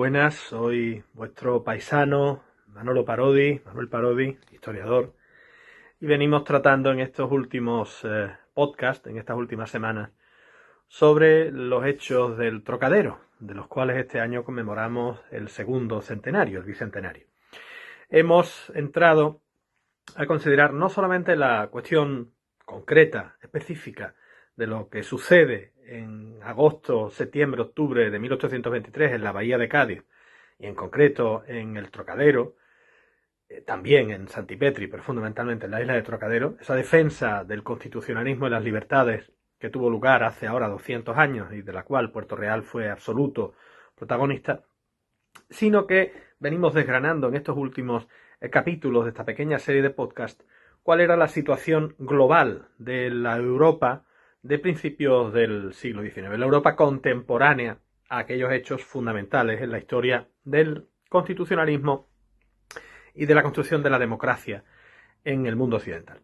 buenas, soy vuestro paisano Manuel Parodi, historiador, y venimos tratando en estos últimos podcasts, en estas últimas semanas, sobre los hechos del Trocadero, de los cuales este año conmemoramos el segundo centenario, el bicentenario. Hemos entrado a considerar no solamente la cuestión concreta, específica, de lo que sucede en agosto, septiembre, octubre de 1823 en la bahía de Cádiz, y en concreto en el Trocadero, también en Santipetri, pero fundamentalmente en la isla de Trocadero, esa defensa del constitucionalismo y las libertades que tuvo lugar hace ahora 200 años y de la cual Puerto Real fue absoluto protagonista, sino que venimos desgranando en estos últimos capítulos de esta pequeña serie de podcast cuál era la situación global de la Europa de principios del siglo XIX, la Europa contemporánea a aquellos hechos fundamentales en la historia del constitucionalismo y de la construcción de la democracia en el mundo occidental.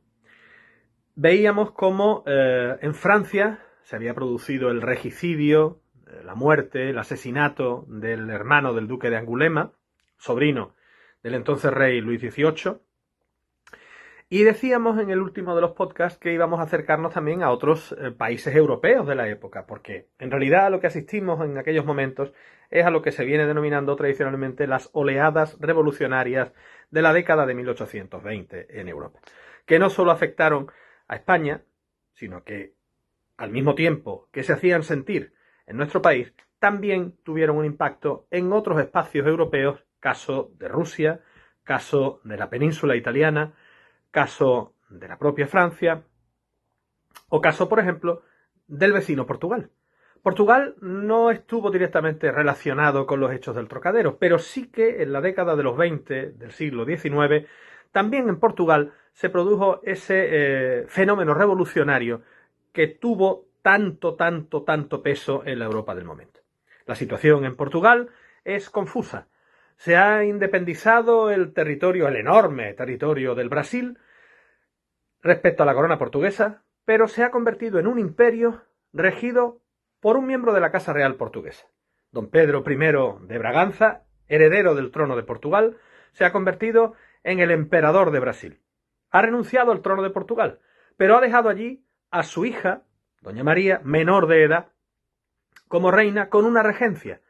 Veíamos cómo en Francia se había producido el regicidio, la muerte, el asesinato del hermano del duque de Angulema, sobrino del entonces rey Luis XVIII, y decíamos en el último de los podcasts que íbamos a acercarnos también a otros países europeos de la época, porque en realidad a lo que asistimos en aquellos momentos es a lo que se viene denominando tradicionalmente las oleadas revolucionarias de la década de 1820 en Europa, que no solo afectaron a España, sino que al mismo tiempo que se hacían sentir en nuestro país, también tuvieron un impacto en otros espacios europeos, caso de Rusia, caso de la península italiana, caso de la propia Francia, o caso, por ejemplo, del vecino Portugal. Portugal no estuvo directamente relacionado con los hechos del Trocadero, pero sí que en la década de los 20 del siglo XIX, también en Portugal se produjo ese fenómeno revolucionario que tuvo tanto peso en la Europa del momento. La situación en Portugal es confusa. Se ha independizado el enorme territorio del Brasil respecto a la corona portuguesa, pero se ha convertido en un imperio regido por un miembro de la Casa Real portuguesa. Don Pedro I de Braganza, heredero del trono de Portugal, se ha convertido en el emperador de Brasil. Ha renunciado al trono de Portugal, pero ha dejado allí a su hija, doña María, menor de edad, como reina con una regencia.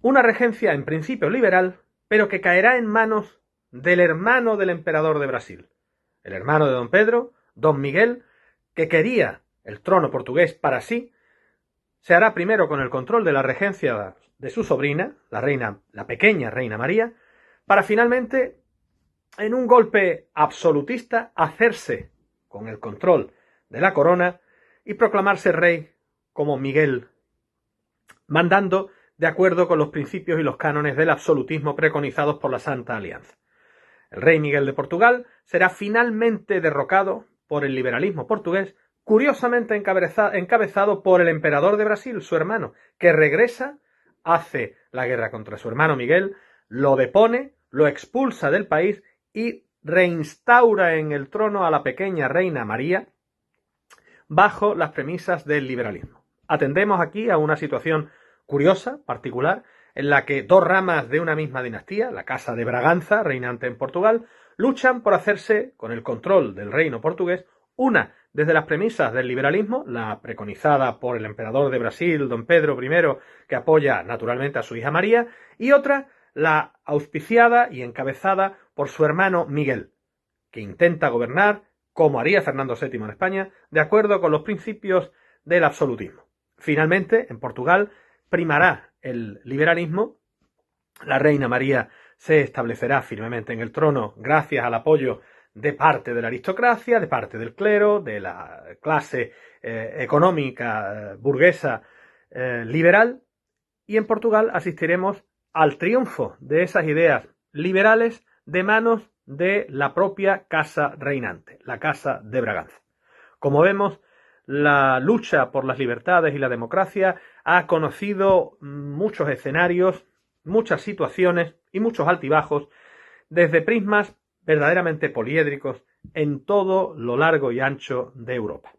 Una regencia en principio liberal, pero que caerá en manos del hermano del emperador de Brasil. El hermano de don Pedro, don Miguel, que quería el trono portugués para sí, se hará primero con el control de la regencia de su sobrina, la pequeña reina María, para finalmente, en un golpe absolutista, hacerse con el control de la corona y proclamarse rey como Miguel, mandando de acuerdo con los principios y los cánones del absolutismo preconizados por la Santa Alianza. El rey Miguel de Portugal será finalmente derrocado por el liberalismo portugués, curiosamente encabezado por el emperador de Brasil, su hermano, que regresa, hace la guerra contra su hermano Miguel, lo depone, lo expulsa del país y reinstaura en el trono a la pequeña reina María bajo las premisas del liberalismo. Atendemos aquí a una situación curiosa, particular, en la que dos ramas de una misma dinastía, la Casa de Braganza, reinante en Portugal, luchan por hacerse con el control del reino portugués, una desde las premisas del liberalismo, la preconizada por el emperador de Brasil, don Pedro I, que apoya naturalmente a su hija María, y otra, la auspiciada y encabezada por su hermano Miguel, que intenta gobernar, como haría Fernando VII en España, de acuerdo con los principios del absolutismo. Finalmente, en Portugal, primará el liberalismo, la reina María se establecerá firmemente en el trono gracias al apoyo de parte de la aristocracia, de parte del clero, de la clase económica burguesa liberal, y en Portugal asistiremos al triunfo de esas ideas liberales de manos de la propia casa reinante, la Casa de Braganza. Como vemos, la lucha por las libertades y la democracia ha conocido muchos escenarios, muchas situaciones y muchos altibajos desde prismas verdaderamente poliédricos en todo lo largo y ancho de Europa.